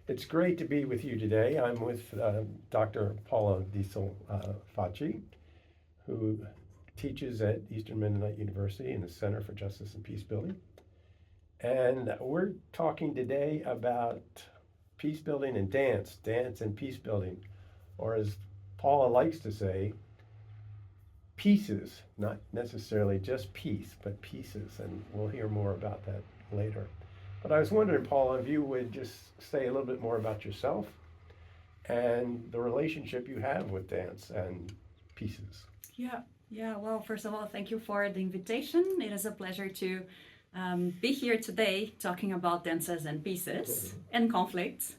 It's great to be with you today. I'm with Dr. Paula Diesel Facci, who teaches at Eastern Mennonite University in the Center for Justice and Peace Building. And we're talking today about peace building and dance and peace building, or as Paula likes to say, pieces, not necessarily just peace, but pieces. And we'll hear more about that later. But I was wondering, Paula, if you would just say a little bit more about yourself and the relationship you have with dance and pieces. Yeah. Well, first of all, thank you for the invitation. It is a pleasure to be here today talking about dances and pieces and conflicts.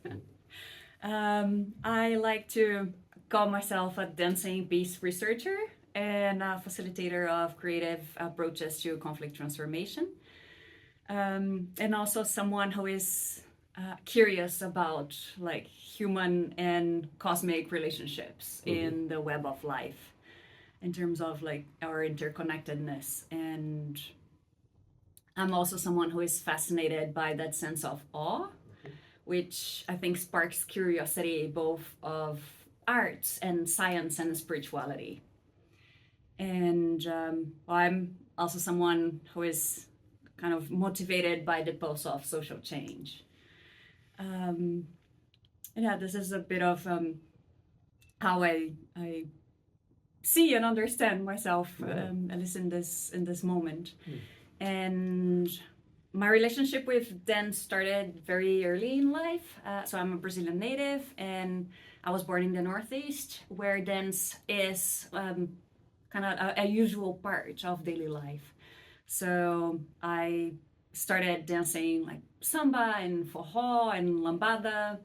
I like to call myself a dancing peace researcher and a facilitator of creative approaches to conflict transformation. And also someone who is curious about like human and cosmic relationships in the web of life in terms of like our interconnectedness. And I'm also someone who is fascinated by that sense of awe, which I think sparks curiosity both of arts and science and spirituality. And I'm also someone who is kind of motivated by the pulse of social change. This is a bit of how I see and understand myself, at least in this moment. And my relationship with dance started very early in life. So I'm a Brazilian native, and I was born in the Northeast, where dance is kind of a usual part of daily life. So I started dancing like samba and forró and lambada,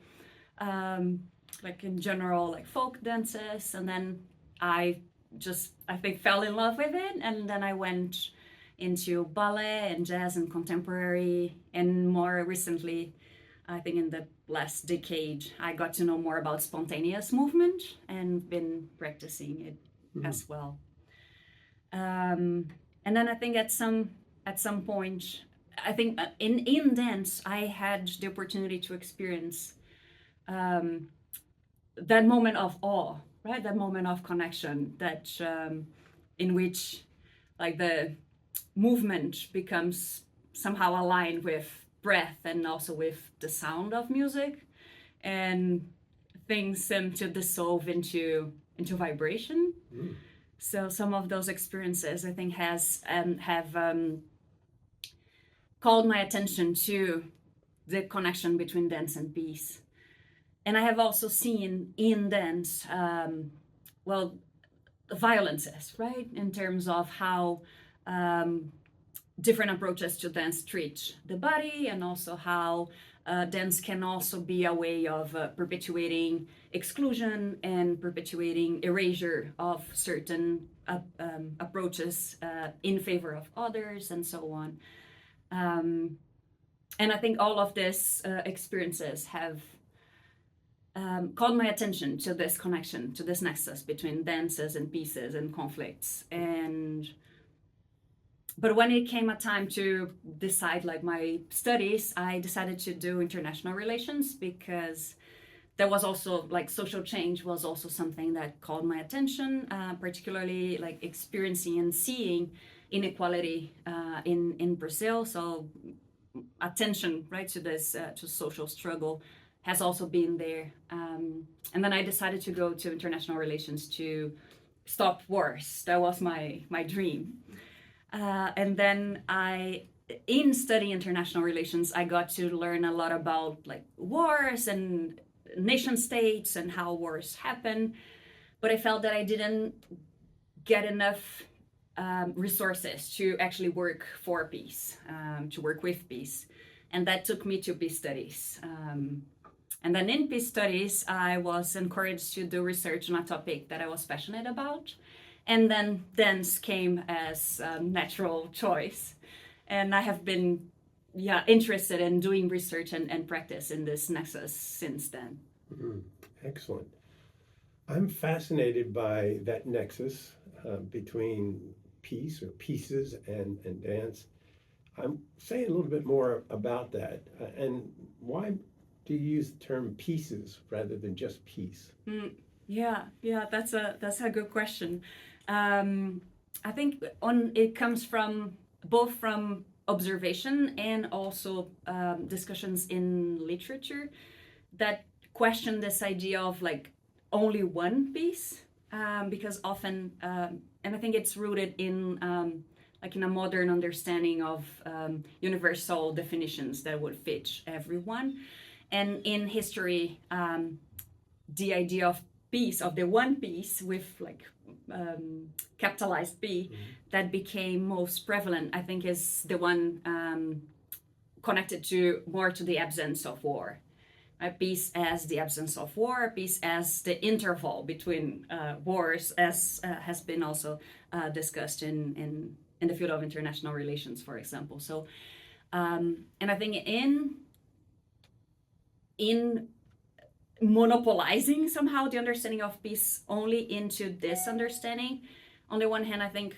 like in general, like folk dances. And then I think fell in love with it. And then I went into ballet and jazz and contemporary. And more recently, I think in the last decade, I got to know more about spontaneous movement and been practicing it as well. And then I think at some point, I think in dance, I had the opportunity to experience that moment of awe, right? That moment of connection, that in which like the movement becomes somehow aligned with breath and also with the sound of music, and things seem to dissolve into vibration. So some of those experiences, I think, have called my attention to the connection between dance and peace. And I have also seen in dance, violences, right? In terms of how different approaches to dance treat the body, and also how dance can also be a way of perpetuating exclusion and perpetuating erasure of certain approaches in favor of others, and so on. And I think all of these experiences have called my attention to this connection, to this nexus between dances and pieces and conflicts. But when it came a time to decide like my studies, I decided to do international relations, because there was also like social change was also something that called my attention, particularly like experiencing and seeing inequality in Brazil. So attention, right, to this to social struggle has also been there. And then I decided to go to international relations to stop wars. That was my dream. And then in studying international relations, I got to learn a lot about like wars and nation states and how wars happen. But I felt that I didn't get enough resources to actually work for peace, to work with peace. And that took me to peace studies. And then in peace studies, I was encouraged to do research on a topic that I was passionate about. And then dance came as a natural choice. And I have been interested in doing research and practice in this nexus since then. Excellent. I'm fascinated by that nexus between peace or pieces and dance. I'm saying a little bit more about that and why do you use the term pieces rather than just peace? Yeah, that's a good question. I think it comes from both from observation and also discussions in literature that question this idea of like only one piece, because often, and I think it's rooted in like in a modern understanding of universal definitions that would fit everyone, and in history, the idea of piece, of the one piece with like capitalized P, that became most prevalent, I think, is the one connected to more to the absence of war. Peace as the absence of war, peace as the interval between wars, as has been also discussed in the field of international relations, for example. So, and I think in monopolizing somehow the understanding of peace only into this understanding, on the one hand, I think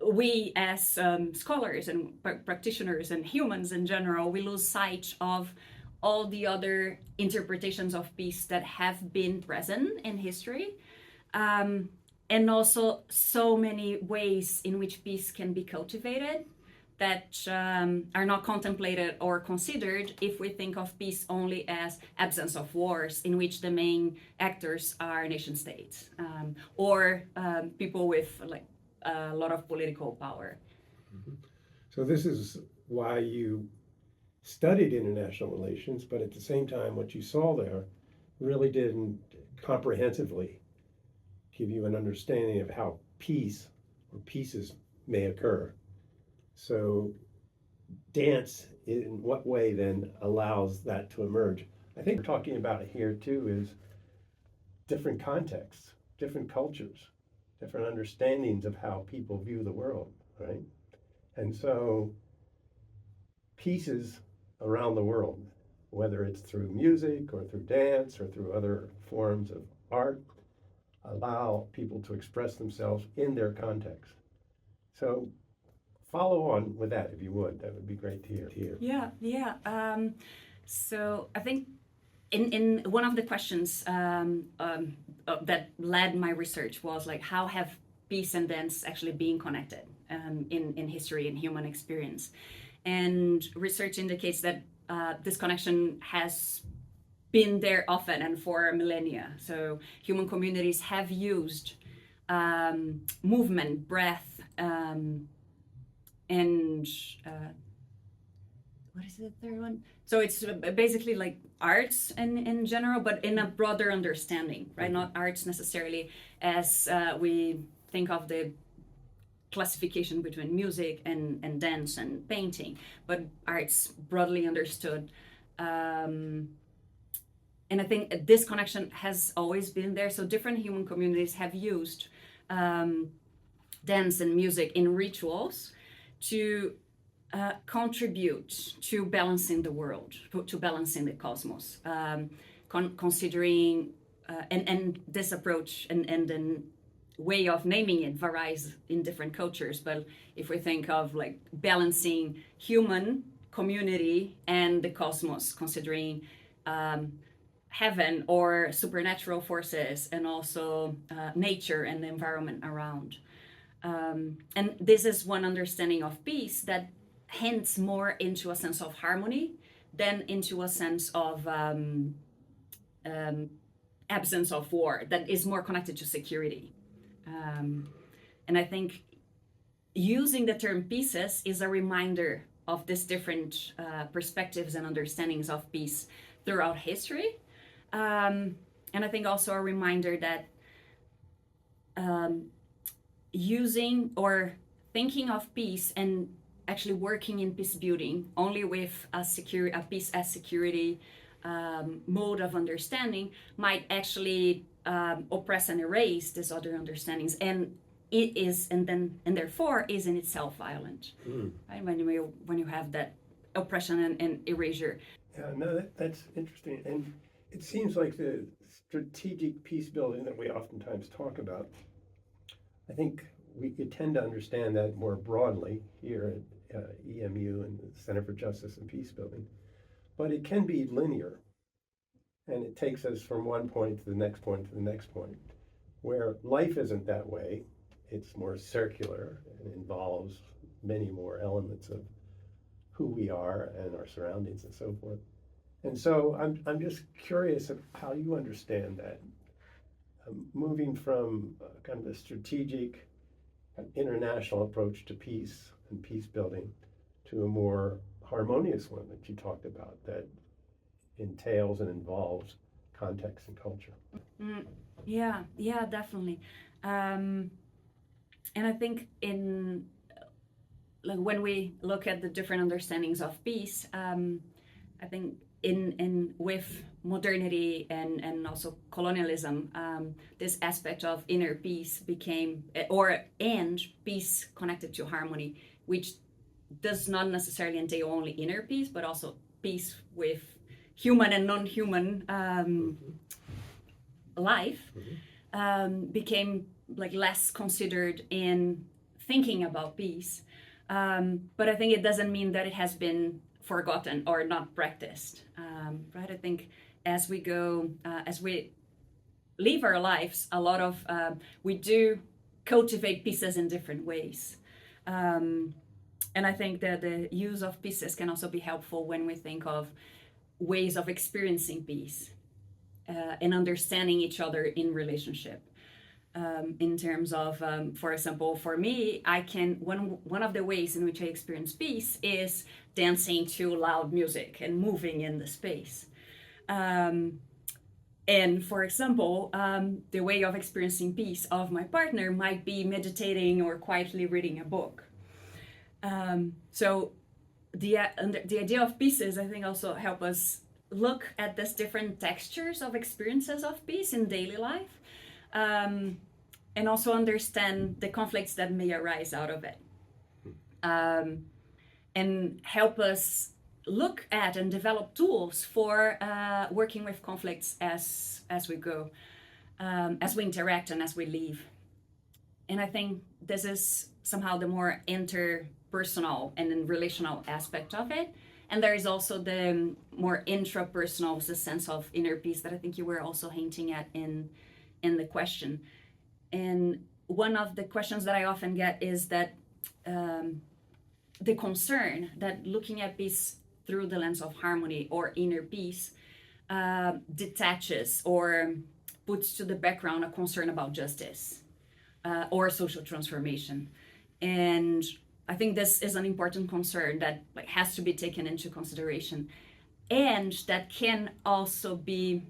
we as scholars and practitioners and humans in general, we lose sight of all the other interpretations of peace that have been present in history, and also so many ways in which peace can be cultivated that are not contemplated or considered if we think of peace only as absence of wars, in which the main actors are nation states, or people with like a lot of political power. So this is why you studied international relations, but at the same time, what you saw there really didn't comprehensively give you an understanding of how peace or pieces may occur. So dance, in what way then allows that to emerge? I think we're talking about it here too is different contexts, different cultures, different understandings of how people view the world, right? And so pieces around the world, whether it's through music or through dance or through other forms of art, allow people to express themselves in their context. So follow on with that if you would. That would be great to hear. Yeah. So I think in one of the questions that led my research was like, how have peace and dance actually been connected in history and human experience? And research indicates that this connection has been there often and for millennia. So human communities have used movement, breath, and what is the third one? So it's basically like arts in general, but in a broader understanding, right? Not arts necessarily as we think of the classification between music and dance and painting, but arts broadly understood. And I think this connection has always been there. So different human communities have used dance and music in rituals to contribute to balancing the world, to balancing the cosmos, considering, and this approach and then way of naming it varies in different cultures. But if we think of like balancing human community and the cosmos, considering heaven or supernatural forces, and also nature and the environment around. And this is one understanding of peace that hints more into a sense of harmony than into a sense of absence of war, that is more connected to security. And I think using the term pieces is a reminder of these different perspectives and understandings of peace throughout history. And I think also a reminder that using or thinking of peace and actually working in peace building only with a peace as security mode of understanding might actually oppress and erase these other understandings, and it is, and therefore is in itself violent. Right? When you have that oppression and erasure. Yeah, no, that's interesting, and it seems like the strategic peace building that we oftentimes talk about, I think we could tend to understand that more broadly here at EMU and the Center for Justice and Peace Building, but it can be linear. and it takes us from one point to the next point to the next point. Where life isn't that way, it's more circular and involves many more elements of who we are and our surroundings and so forth. And so I'm just curious of how you understand that, moving from kind of a strategic international approach to peace and peace building to a more harmonious one that you talked about that entails and involves context and culture. Yeah, definitely. And I think in like when we look at the different understandings of peace, I think in with modernity and also colonialism, this aspect of inner peace became and peace connected to harmony, which does not necessarily entail only inner peace, but also peace with human and non-human life, became like less considered in thinking about peace. But I think it doesn't mean that it has been forgotten or not practiced, right? I think as we go, as we live our lives, a lot of we do cultivate pieces in different ways. And I think that the use of pieces can also be helpful when we think of ways of experiencing peace and understanding each other in relationship. In terms of, for example, for me, one of the ways in which I experience peace is dancing to loud music and moving in the space. And for example, the way of experiencing peace of my partner might be meditating or quietly reading a book. So the idea of pieces, I think, also help us look at these different textures of experiences of peace in daily life. And also understand the conflicts that may arise out of it, and help us look at and develop tools for working with conflicts as we go, as we interact and as we live. And I think this is somehow the more interpersonal and relational aspect of it. And there is also the more intrapersonal, the sense of inner peace that I think you were also hinting at in the question. And one of the questions that I often get is that the concern that looking at peace through the lens of harmony or inner peace detaches or puts to the background a concern about justice or social transformation. And I think this is an important concern that has to be taken into consideration, and that can also be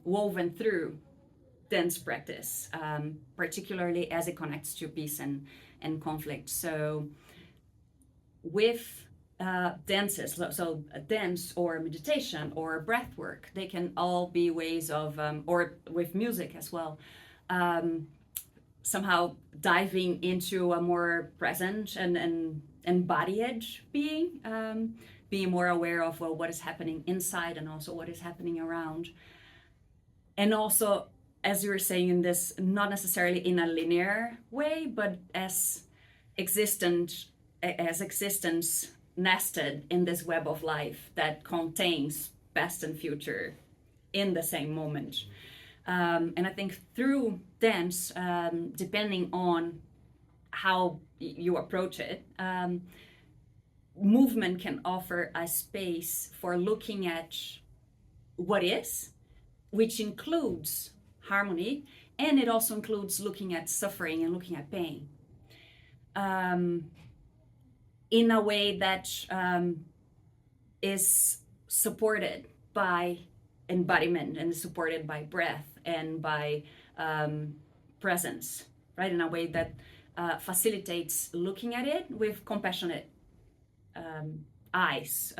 woven through dance practice, particularly as it connects to peace and conflict. So with dances, so a dance or meditation or breath work, they can all be ways of, or with music as well, somehow diving into a more present and embodied being, being more aware of what is happening inside and also what is happening around. And also, as you were saying, in this, not necessarily in a linear way, but as existence nested in this web of life that contains past and future in the same moment. And I think through dance, depending on how you approach it, movement can offer a space for looking at what is, which includes harmony, and it also includes looking at suffering and looking at pain in a way that is supported by embodiment and supported by breath and by presence, right? In a way that facilitates looking at it with compassionate eyes,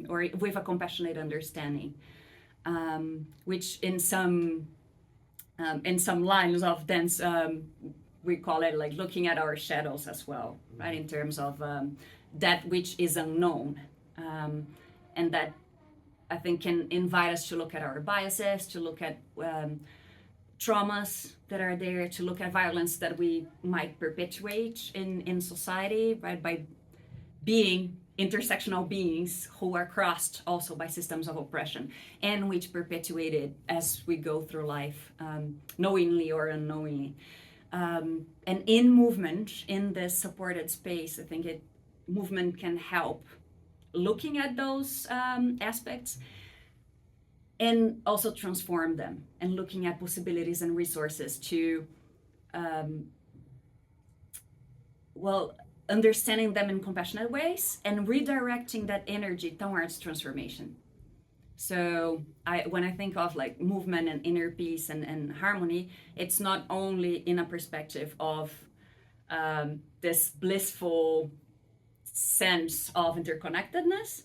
or with a compassionate understanding, which in some lines of dance, we call it like looking at our shadows as well, right? In terms of that which is unknown, and that I think can invite us to look at our biases, to look at traumas that are there, to look at violence that we might perpetuate in society, right? By being intersectional beings who are crossed also by systems of oppression and which perpetuate it as we go through life, knowingly or unknowingly. And in movement, in this supported space, I think movement can help looking at those aspects and also transform them, and looking at possibilities and resources to understanding them in compassionate ways and redirecting that energy towards transformation. So when I think of like movement and inner peace and harmony, it's not only in a perspective of this blissful sense of interconnectedness.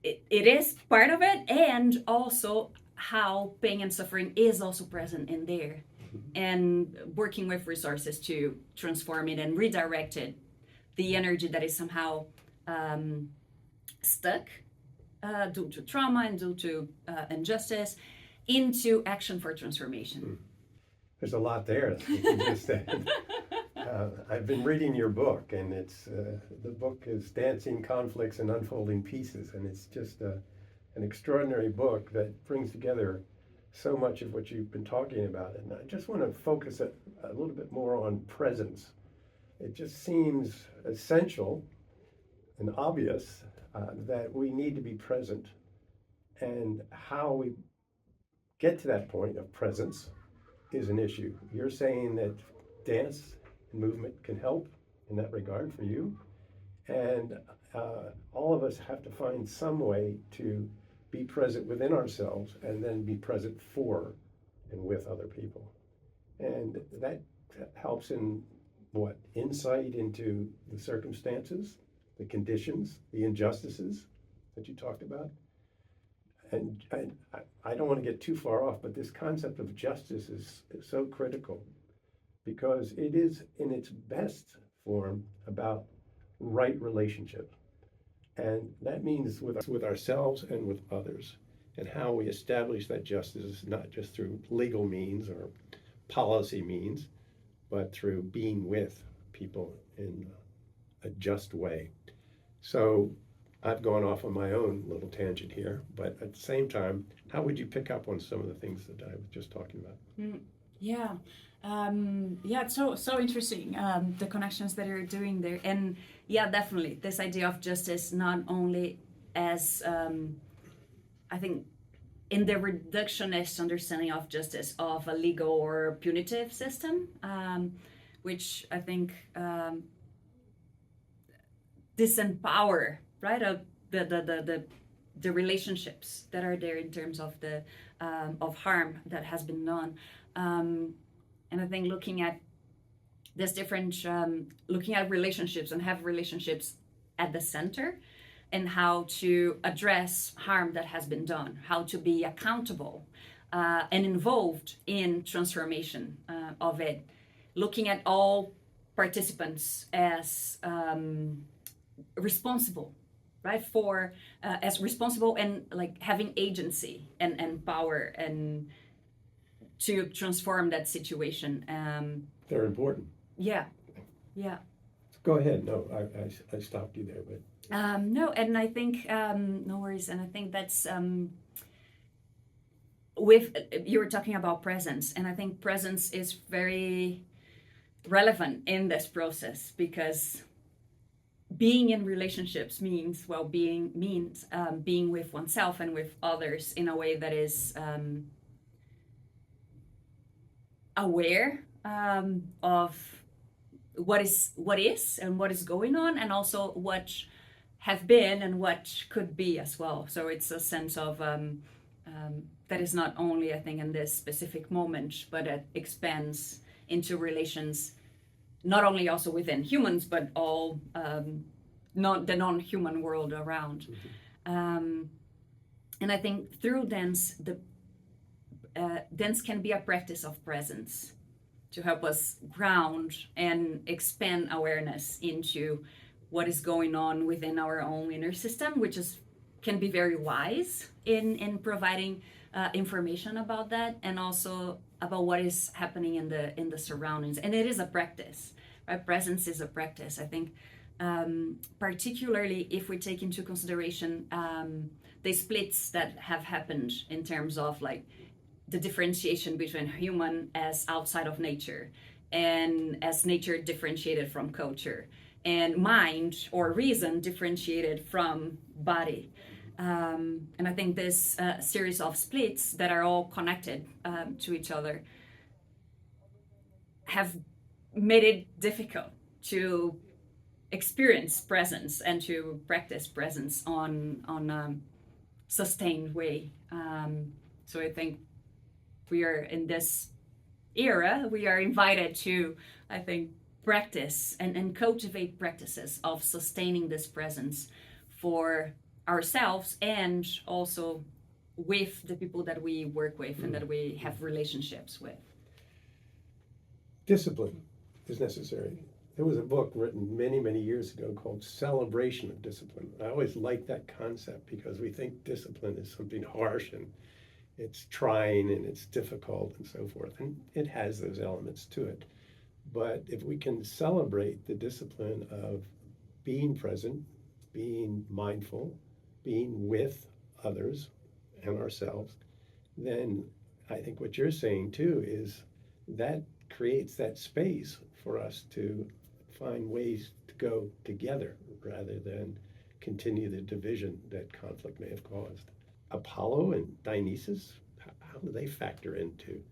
It is part of it, and also how pain and suffering is also present in there, and working with resources to transform it and redirect it, the energy that is somehow stuck due to trauma and due to injustice, into action for transformation. There's a lot there that you just said. I've been reading your book, and it's the book is Dancing Conflicts and Unfolding Pieces, and it's just an extraordinary book that brings together so much of what you've been talking about. And I just want to focus a little bit more on presence. It just seems essential and obvious that we need to be present, and how we get to that point of presence is an issue. You're saying that dance and movement can help in that regard for you, and all of us have to find some way to be present within ourselves and then be present for and with other people. And that helps in what? Insight into the circumstances, the conditions, the injustices that you talked about. And I don't want to get too far off, but this concept of justice is so critical, because it is in its best form about right relationship. And that means with ourselves and with others, and how we establish that justice, not just through legal means or policy means, but through being with people in a just way. So I've gone off on my own little tangent here, but at the same time, how would you pick up on some of the things that I was just talking about? Yeah. It's so interesting, the connections that you're doing there. And yeah, definitely this idea of justice, not only as I think in the reductionist understanding of justice of a legal or punitive system, which I think disempower, right, of the relationships that are there in terms of the of harm that has been done. And I think looking at this different, looking at relationships and have relationships at the center, and how to address harm that has been done, how to be accountable and involved in transformation of it, looking at all participants as responsible, right, for as responsible and like having agency and power and to transform that situation. They're important. Yeah. Go ahead. No, I stopped you there, but. No, and I think no worries, and I think that's with you were talking about presence, and I think presence is very relevant in this process, because being in relationships means being with oneself and with others in a way that is aware of what is and what is going on, and also what have been and what could be as well. So it's a sense of that is not only, I think, in this specific moment, but it expands into relations, not only also within humans, but all not the non-human world around. And I think through dance, dance can be a practice of presence to help us ground and expand awareness into what is going on within our own inner system, which can be very wise in providing information about that, and also about what is happening in the surroundings. And it is a practice, right? Presence is a practice. I think particularly if we take into consideration the splits that have happened in terms of like the differentiation between human as outside of nature and as nature differentiated from culture, and mind or reason differentiated from body. And I think this series of splits that are all connected to each other have made it difficult to experience presence and to practice presence on sustained way. So I think we are in this era, we are invited to, I think, practice and cultivate practices of sustaining this presence for ourselves and also with the people that we work with and that we have relationships with. Discipline is necessary. There was a book written many, many years ago called Celebration of Discipline. I always like that concept because we think discipline is something harsh and it's trying and it's difficult and so forth. And it has those elements to it. But if we can celebrate the discipline of being present, being mindful, being with others and ourselves, then I think what you're saying too is that creates that space for us to find ways to go together rather than continue the division that conflict may have caused. Apollo and Dionysus, how do they factor into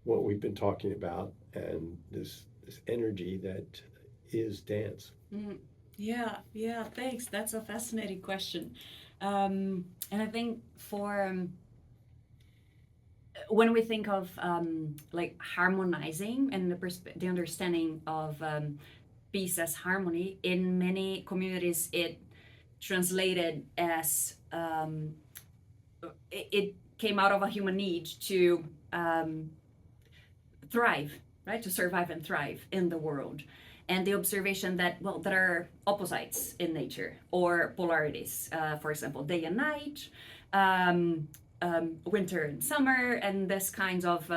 what we've been talking about and this energy that is dance? Mm, yeah, thanks. That's a fascinating question. And I think for when we think of like harmonizing and the understanding of peace as harmony, in many communities it translated as it came out of a human need to thrive, right? To survive and thrive in the world. And the observation that, well, there are opposites in nature or polarities, for example, day and night, winter and summer, and this kinds of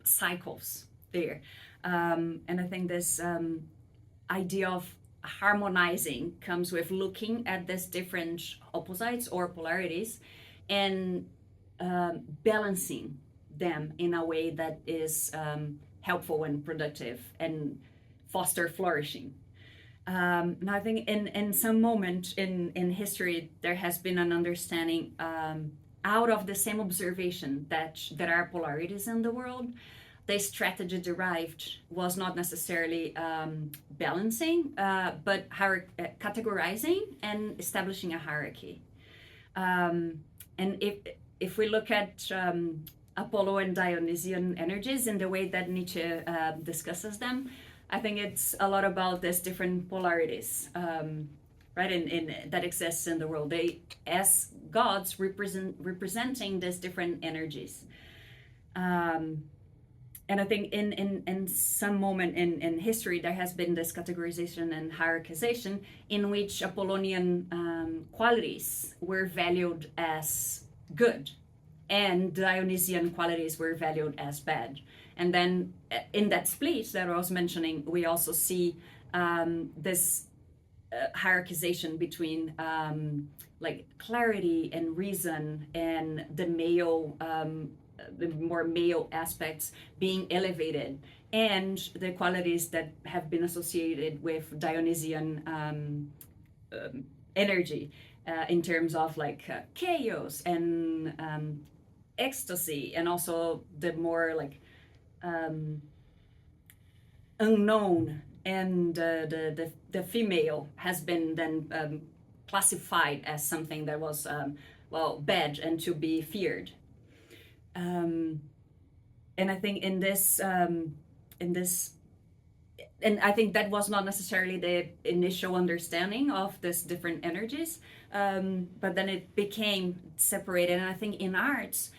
cycles there. And I think this idea of harmonizing comes with looking at these different opposites or polarities and balancing them in a way that is helpful and productive and foster flourishing. Now I think in some moment in history there has been an understanding out of the same observation that there are polarities in the world. The strategy derived was not necessarily balancing, but categorizing and establishing a hierarchy. And if we look at Apollo and Dionysian energies in the way that Nietzsche discusses them, I think it's a lot about these different polarities, right? In that exists in the world. They, as gods, representing these different energies. And I think in some moment in history, there has been this categorization and hierarchization in which Apollonian qualities were valued as good and Dionysian qualities were valued as bad. And then in that split that I was mentioning, we also see this hierarchization between like clarity and reason and the male the more male aspects being elevated, and the qualities that have been associated with Dionysian energy in terms of like chaos and ecstasy, and also the more like unknown, and the female has been then classified as something that was well, bad and to be feared. And I think in this, and I think that was not necessarily the initial understanding of these different energies, but then it became separated. And I think in arts,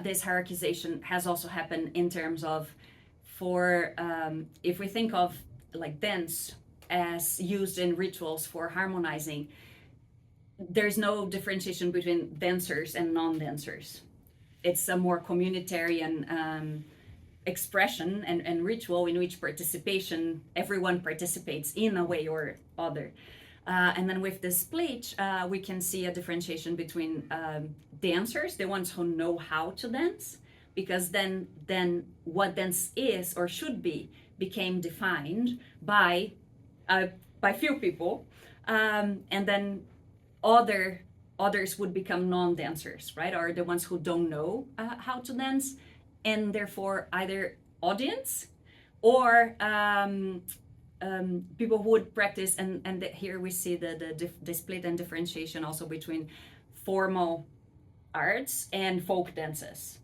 this hierarchization has also happened in terms of, for if we think of like dance as used in rituals for harmonizing, there's no differentiation between dancers and non-dancers. It's a more communitarian expression and ritual in which participation, everyone participates in a way or other. And then with the split, we can see a differentiation between dancers, the ones who know how to dance, because then what dance is or should be became defined by few people, and then others would become non-dancers, right? Or the ones who don't know how to dance, and therefore either audience or people who would practice, and here we see the split and differentiation also between formal arts and folk dances,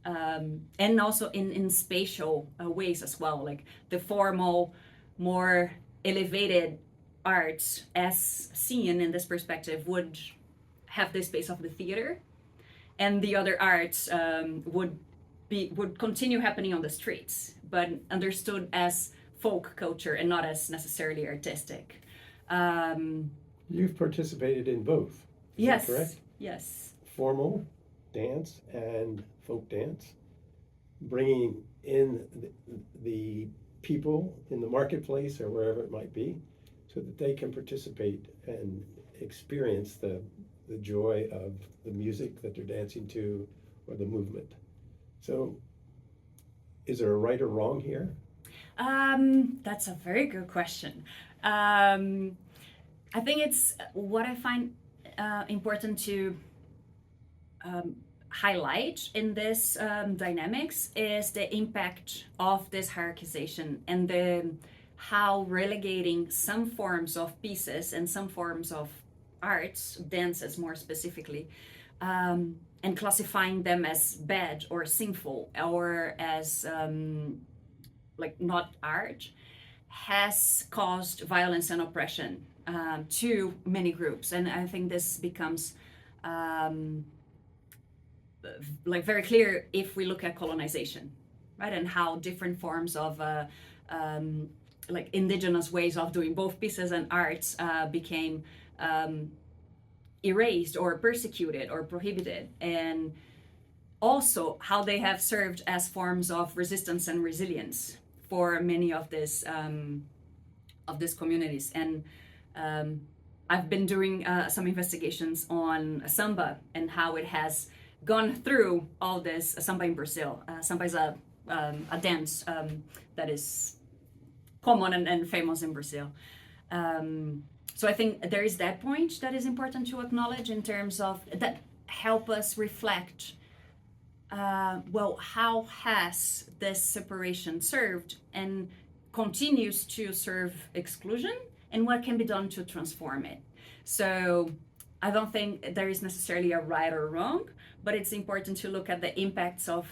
and also in spatial ways as well, like the formal, more elevated arts as seen in this perspective would have the space of the theater, and the other arts would continue happening on the streets, but understood as folk culture and not as necessarily artistic. You've participated in both. Is Yes. that correct? Yes. Formal dance and folk dance, bringing in the people in the marketplace or wherever it might be, so that they can participate and experience the joy of the music that they're dancing to or the movement. So, is there a right or wrong here? That's a very good question. I think it's what I find important to highlight in this dynamics is the impact of this hierarchization and how relegating some forms of pieces and some forms of arts, dances more specifically, and classifying them as bad or sinful or as like not art, has caused violence and oppression to many groups. And I think this becomes like very clear if we look at colonization, right? And how different forms of like indigenous ways of doing both pieces and arts became erased or persecuted or prohibited, and also how they have served as forms of resistance and resilience for many of these communities. And I've been doing some investigations on samba and how it has gone through all this. Samba in Brazil. Samba is a dance that is common and famous in Brazil. So I think there is that point that is important to acknowledge in terms of that help us reflect, well, how has this separation served and continues to serve exclusion, and what can be done to transform it. So I don't think there is necessarily a right or wrong, but it's important to look at the impacts of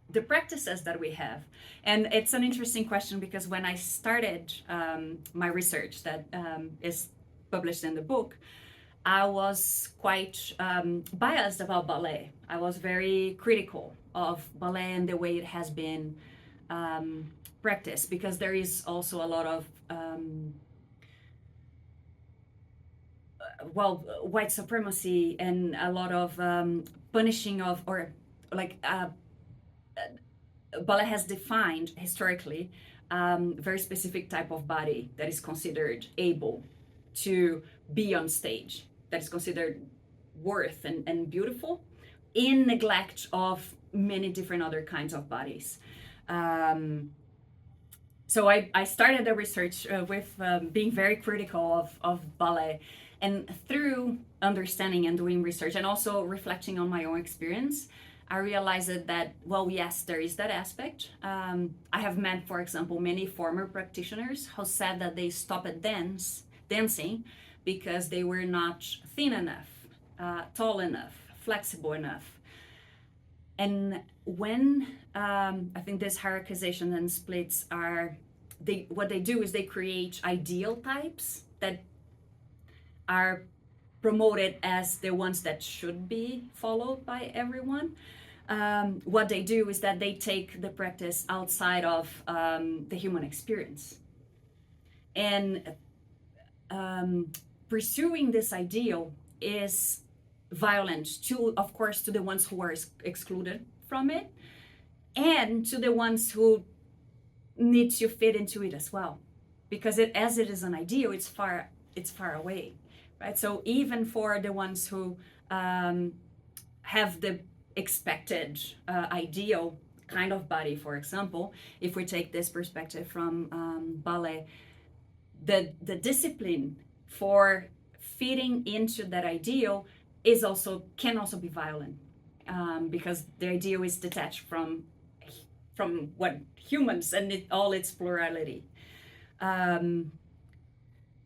the practices that we have. And it's an interesting question because when I started my research that is published in the book, I was quite biased about ballet. I was very critical of ballet and the way it has been practiced, because there is also a lot of white supremacy and a lot of punishing of, or like ballet has defined historically very specific type of body that is considered able to be on stage, that is considered worth and beautiful, in neglect of many different other kinds of bodies. So I started the research with being very critical of ballet, and through understanding and doing research and also reflecting on my own experience, I realized that, well, yes, there is that aspect. I have met, for example, many former practitioners who said that they stopped dancing because they were not thin enough, tall enough, flexible enough. And when I think this hierarchization and splits are, what they do is they create ideal types that are promoted as the ones that should be followed by everyone. What they do is that they take the practice outside of the human experience. And pursuing this ideal is violent to, of course, to the ones who are excluded from it, and to the ones who need to fit into it as well, because as it is an ideal, it's far away, right? So even for the ones who have the expected ideal kind of body, for example, if we take this perspective from ballet, the discipline for fitting into that ideal can also be violent, because the ideal is detached from what humans and all its plurality.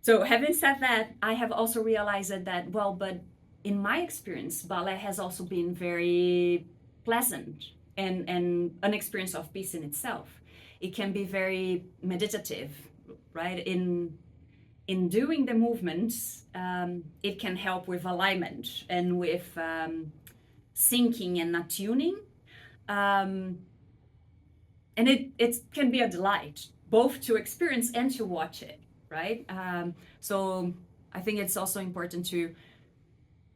So having said that, I have also realized that, well, but in my experience, ballet has also been very pleasant and an experience of peace in itself. It can be very meditative, right? In doing the movements, it can help with alignment and with syncing and attuning. And it can be a delight, both to experience and to watch it, right? So I think it's also important to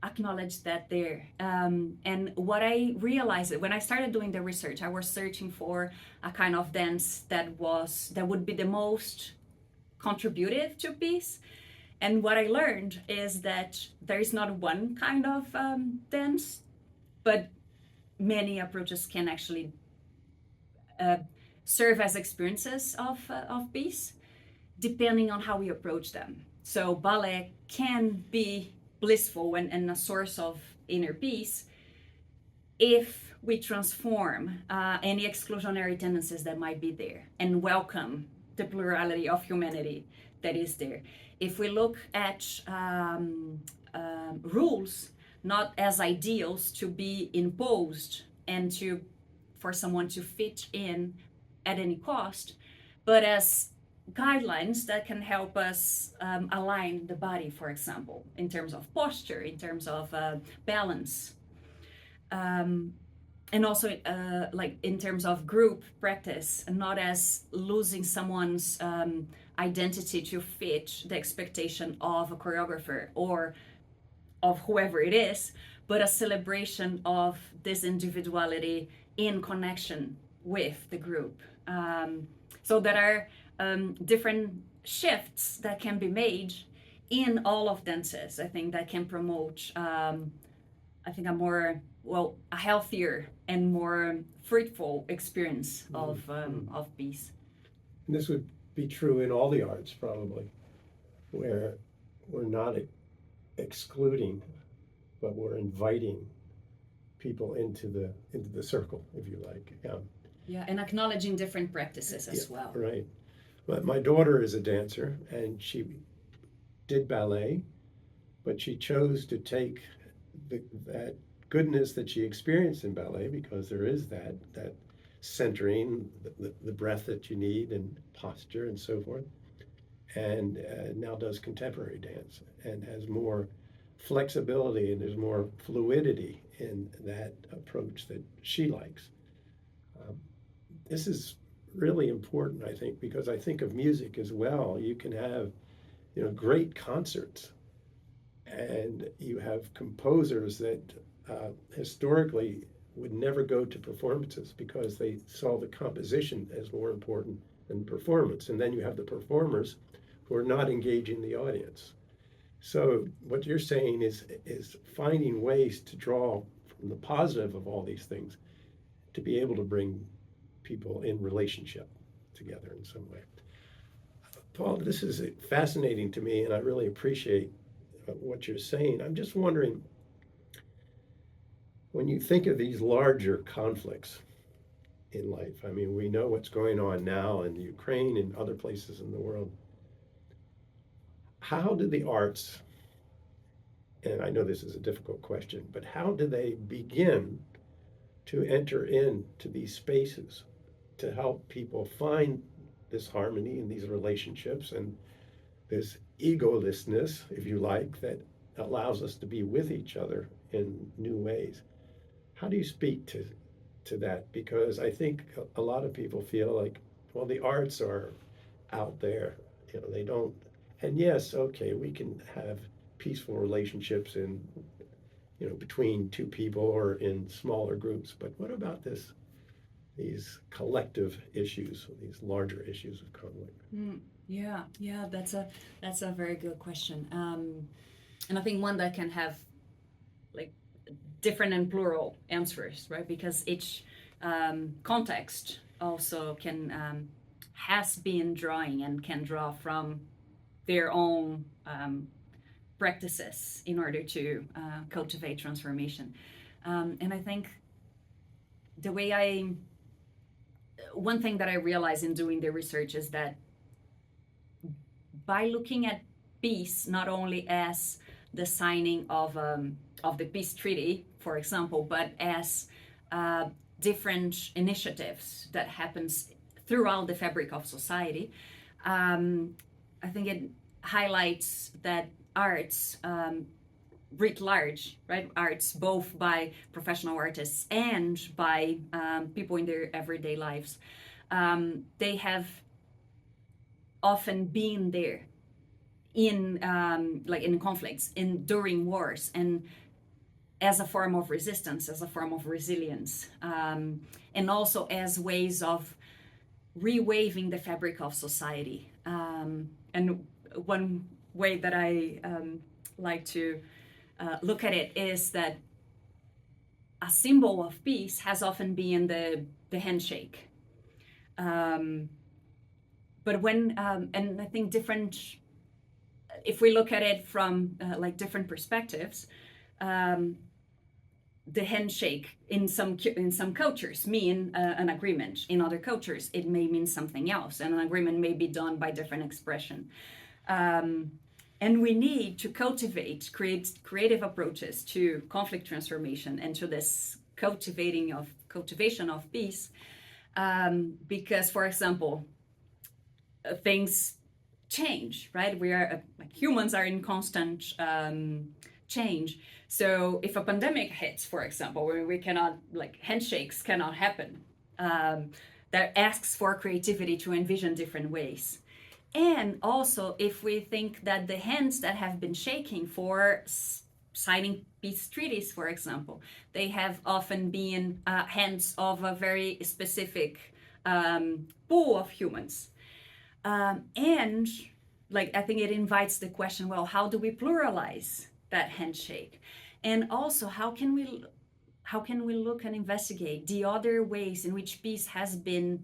acknowledge that there. And what I realized when I started doing the research, I was searching for a kind of dance that would be the most contributive to peace. And what I learned is that there is not one kind of dance, but many approaches can actually serve as experiences of peace, depending on how we approach them. So ballet can be blissful and a source of inner peace if we transform any exclusionary tendencies that might be there and welcome the plurality of humanity that is there. If we look at rules not as ideals to be imposed and for someone to fit in at any cost, but as guidelines that can help us align the body, for example, in terms of posture, in terms of balance, and also like in terms of group practice, and not as losing someone's identity to fit the expectation of a choreographer or of whoever it is, but a celebration of this individuality in connection with the group. So there are different shifts that can be made in all of dances, I think, that can promote I think a healthier and more fruitful experience of peace. And this would be true in all the arts, probably, where we're not excluding, but we're inviting people into the circle, if you like. Yeah, and acknowledging different practices as well. Right. But my daughter is a dancer, and she did ballet, but she chose to take that goodness that she experienced in ballet, because there is that centering, the breath that you need, and posture and so forth, and now does contemporary dance and has more flexibility, and there's more fluidity in that approach that she likes. This is really important, I think, because I think of music as well. You can have, great concerts, and you have composers that historically would never go to performances because they saw the composition as more important than performance. And then you have the performers who are not engaging the audience. So what you're saying is finding ways to draw from the positive of all these things to be able to bring people in relationship together in some way. Paul, this is fascinating to me, and I really appreciate what you're saying. I'm just wondering, when you think of these larger conflicts in life, I mean, we know what's going on now in Ukraine and other places in the world. How do the arts, and I know this is a difficult question, but how do they begin to enter into these spaces to help people find this harmony in these relationships and this egolessness, if you like, that allows us to be with each other in new ways? How do you speak to that? Because I think a lot of people feel like, well, the arts are out there, they don't. And yes, okay, we can have peaceful relationships in, between two people or in smaller groups. But what about this, these collective issues, these larger issues of conflict? Yeah, that's a very good question, and I think one that can have like different and plural answers, right? Because each context also can has been drawing and can draw from their own practices in order to cultivate transformation. And I think the way one thing that I realized in doing the research is that by looking at peace not only as the signing of the peace treaty, for example, but as different initiatives that happens throughout the fabric of society, I think it highlights that arts writ large, right? Arts both by professional artists and by people in their everyday lives. They have often been there in like in conflicts, during wars, and as a form of resistance, as a form of resilience, and also as ways of rewaving the fabric of society. And one way that I like to look at it is that a symbol of peace has often been the handshake. But when, and I think if we look at it from like different perspectives, the handshake in some cultures mean an agreement. In other cultures, it may mean something else, and an agreement may be done by different expression. And we need to create creative approaches to conflict transformation and to this cultivation of peace, because, for example, things change, right? We are like humans are in constant change. So if a pandemic hits, for example, where we cannot, like, handshakes cannot happen, that asks for creativity to envision different ways. And also, if we think that the hands that have been shaking for signing peace treaties, for example, they have often been hands of a very specific pool of humans. And like, I think it invites the question, well, how do we pluralize that handshake? And also, how can we look and investigate the other ways in which peace has been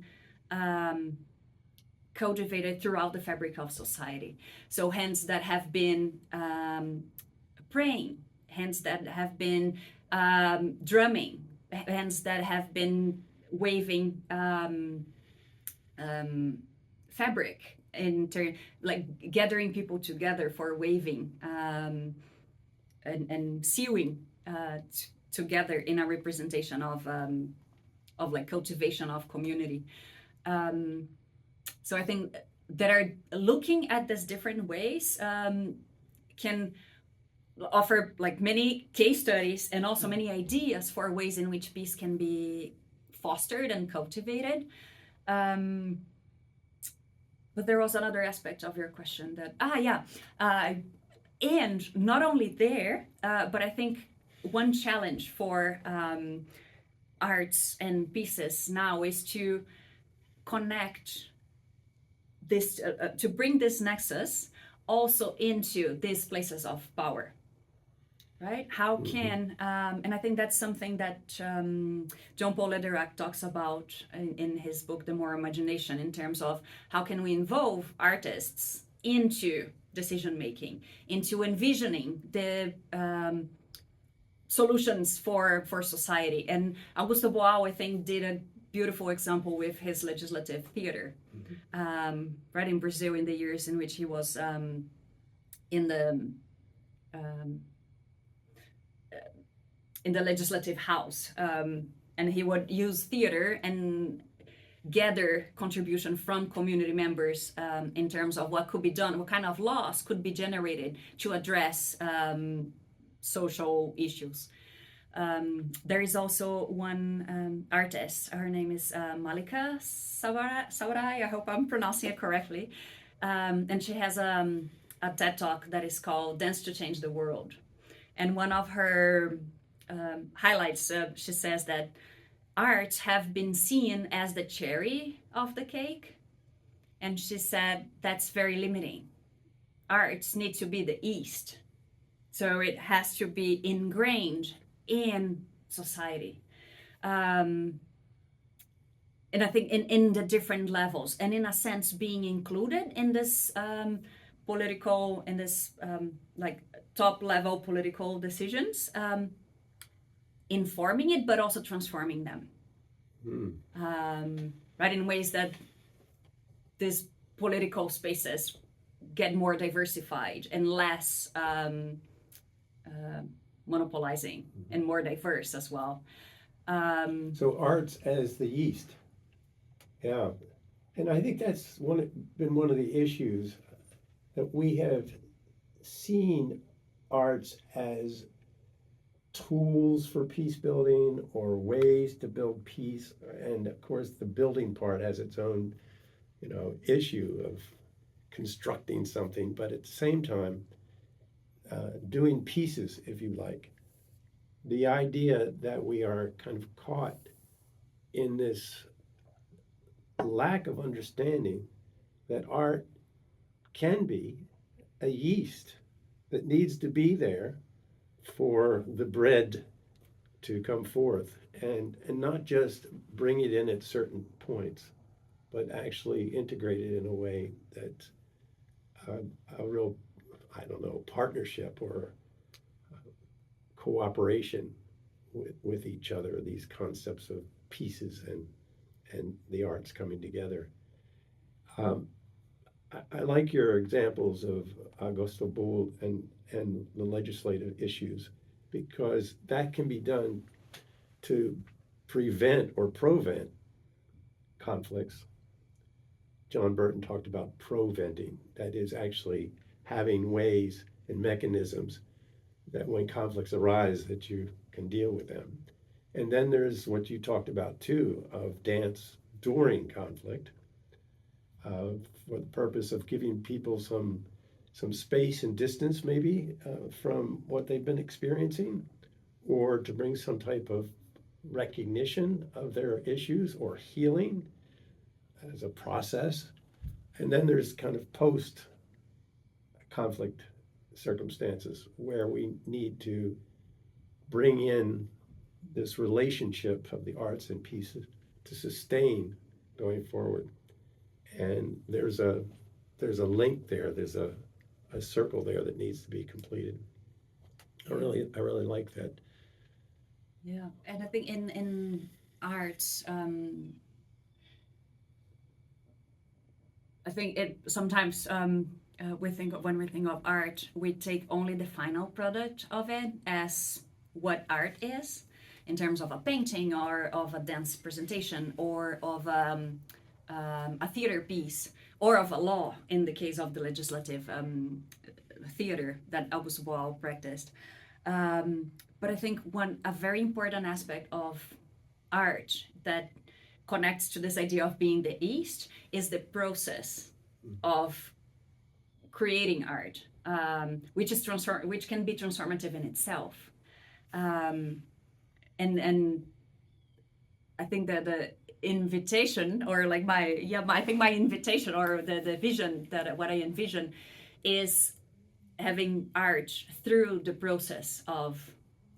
cultivated throughout the fabric of society? So hands that have been praying, hands that have been drumming, hands that have been waving fabric, like gathering people together for waving and sewing together in a representation of like cultivation of community. So I think that are looking at these different ways can offer like many case studies and also many ideas for ways in which peace can be fostered and cultivated. But there was another aspect of your question that, and not only there, but I think one challenge for arts and pieces now is to connect this, to bring this nexus also into these places of power, right? How can, and I think that's something that Jean-Paul Lederach talks about in his book, The More Imagination, in terms of how can we involve artists into decision-making, into envisioning the solutions for society. And Augusto Boal, I think, did a beautiful example with his legislative theater, right, in Brazil, in the years in which he was in the legislative house, and he would use theater and gather contribution from community members in terms of what could be done, what kind of laws could be generated to address social issues. There is also one artist, her name is Malika Saurai, I hope I'm pronouncing it correctly, and she has a TED Talk that is called Dance to Change the World. And one of her highlights, she says that arts have been seen as the cherry of the cake. And she said that's very limiting. Arts need to be the yeast. So it has to be ingrained in society. And I think in the different levels, and in a sense being included in this political, in this like top level political decisions, informing it, but also transforming them. Right, in ways that these political spaces get more diversified and less monopolizing and more diverse as well. So arts as the yeast. Yeah. And I think that's been one of the issues, that we have seen arts as tools for peace building or ways to build peace. And of course, the building part has its own, issue of constructing something, but at the same time, doing pieces, if you like. The idea that we are kind of caught in this lack of understanding that art can be a yeast that needs to be there for the bread to come forth, and not just bring it in at certain points, but actually integrate it in a way that a real, partnership or cooperation with each other, these concepts of pieces and the arts coming together. I like your examples of Augusto Boal and the legislative issues, because that can be done to prevent or provent conflicts. John Burton talked about proventing, that is actually having ways and mechanisms that when conflicts arise that you can deal with them. And then there's what you talked about too, of dance during conflict, for the purpose of giving people some space and distance maybe from what they've been experiencing, or to bring some type of recognition of their issues or healing as a process. And then there's kind of post-conflict circumstances where we need to bring in this relationship of the arts and pieces to sustain going forward. And there's a link there, there's a circle there that needs to be completed. I really like that. Yeah, and I think in arts, I think it sometimes when we think of art, we take only the final product of it as what art is, in terms of a painting or of a dance presentation or of a theater piece or of a law, in the case of the legislative theater that Augusto Boal practiced. But I think a very important aspect of art that connects to this idea of being the yeast is the process of creating art, which can be transformative in itself. And I think that the invitation, or like my invitation, or the vision, that what I envision is having art through the process of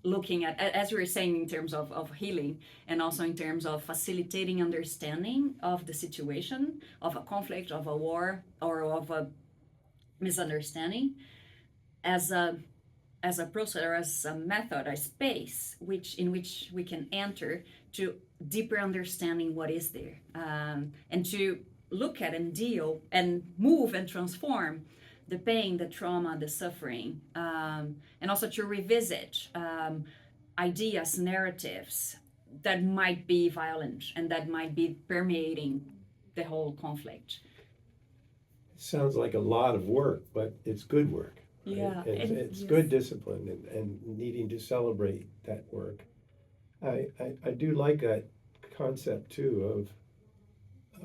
looking at, as you were saying, in terms of healing, and also in terms of facilitating understanding of the situation, of a conflict, of a war, or of a misunderstanding, as a process, or as a method, a space in which we can enter to deeper understanding what is there, and to look at and deal and move and transform the pain, the trauma, the suffering, and also to revisit ideas, narratives that might be violent and that might be permeating the whole conflict. It sounds like a lot of work, but it's good work. Right? Yeah, it's yes. good discipline, and needing to celebrate that work. I do like that concept too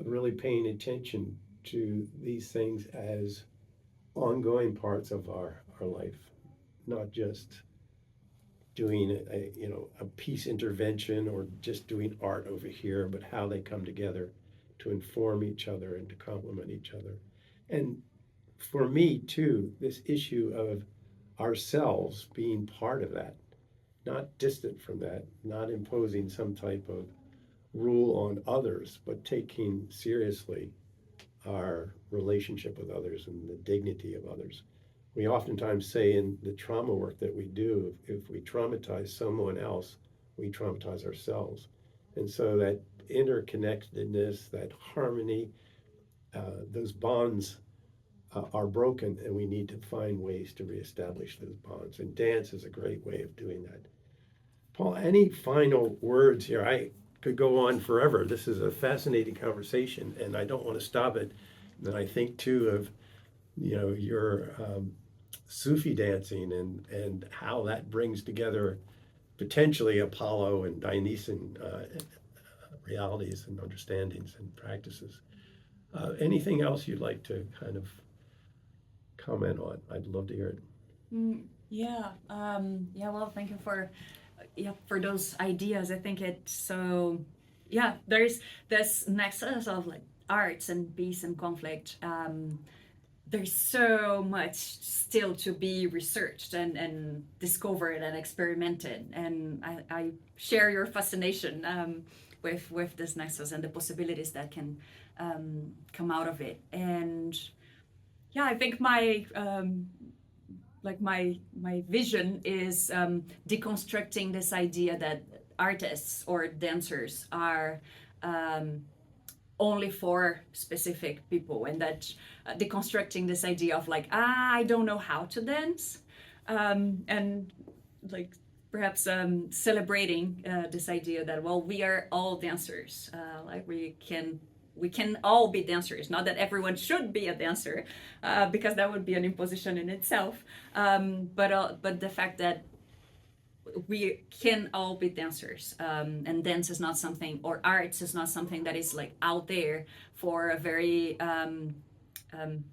of really paying attention to these things as ongoing parts of our life, not just doing a peace intervention or just doing art over here, but how they come together to inform each other and to complement each other. And for me too, this issue of ourselves being part of that, not distant from that, not imposing some type of rule on others, but taking seriously our relationship with others and the dignity of others. We oftentimes say in the trauma work that we do, if we traumatize someone else, we traumatize ourselves. And so that interconnectedness, that harmony, those bonds are broken, and we need to find ways to reestablish those bonds. And dance is a great way of doing that. Paul, any final words here? I could go on forever. This is a fascinating conversation, and I don't want to stop it. And I think too of your Sufi dancing and how that brings together potentially Apollo and Dionysian realities and understandings and practices. Anything else you'd like to kind of comment on? I'd love to hear it. Well, thank you for those ideas. I think it's so, there's this nexus of like arts and peace and conflict. There's so much still to be researched and discovered and experimented, and I share your fascination with this nexus and the possibilities that can come out of it. And I think my vision is deconstructing this idea that artists or dancers are only for specific people, and that deconstructing this idea of like, I don't know how to dance, and like perhaps celebrating this idea that, well, we are all dancers, like we can all be dancers. Not that everyone should be a dancer, because that would be an imposition in itself, but the fact that we can all be dancers, and dance is not something, or arts is not something that is like out there for a very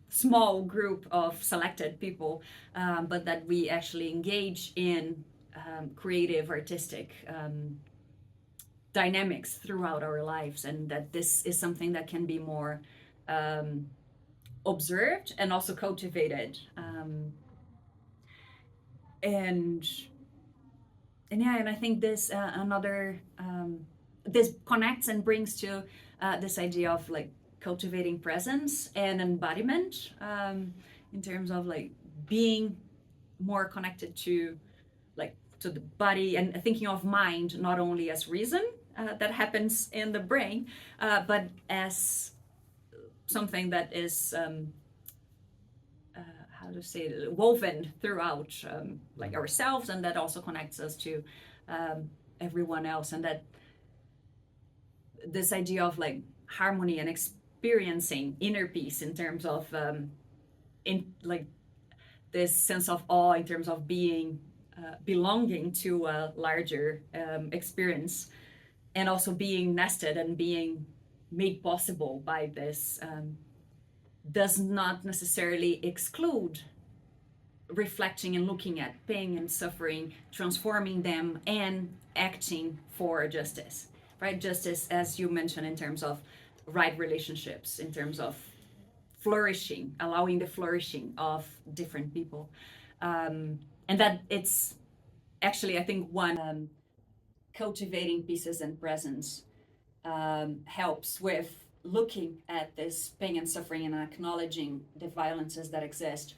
small group of selected people, but that we actually engage in creative, artistic dynamics throughout our lives, and that this is something that can be more observed and also cultivated, and I think this this connects and brings to this idea of like cultivating presence and embodiment, in terms of like being more connected to the body, and thinking of mind not only as reason that happens in the brain, but as something that is woven throughout like ourselves, and that also connects us to everyone else, and that this idea of like harmony and experiencing inner peace in terms of in like this sense of awe, in terms of being belonging to a larger experience, and also being nested and being made possible by this, does not necessarily exclude reflecting and looking at pain and suffering, transforming them, and acting for justice, right? Justice, as you mentioned, in terms of right relationships, in terms of flourishing, allowing the flourishing of different people. And that it's actually, I think, one, cultivating pieces and presence helps with looking at this pain and suffering and acknowledging the violences that exist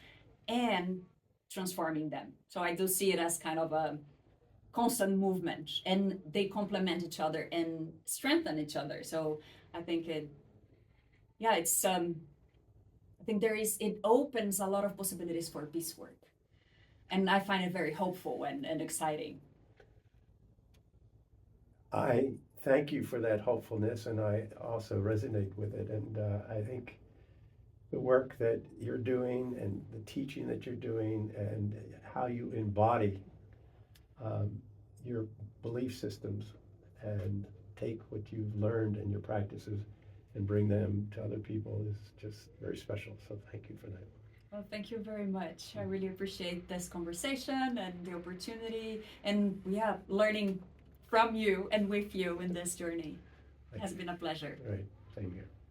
and transforming them. So I do see it as kind of a constant movement, and they complement each other and strengthen each other. So I think it opens a lot of possibilities for peace work. And I find it very hopeful and exciting. I thank you for that hopefulness, and I also resonate with it. And I think the work that you're doing and the teaching that you're doing and how you embody your belief systems and take what you've learned in your practices and bring them to other people is just very special. So thank you for that. Well, thank you very much. I really appreciate this conversation and the opportunity, and yeah, learning from you and with you in this journey. It has been a pleasure. Right, same here.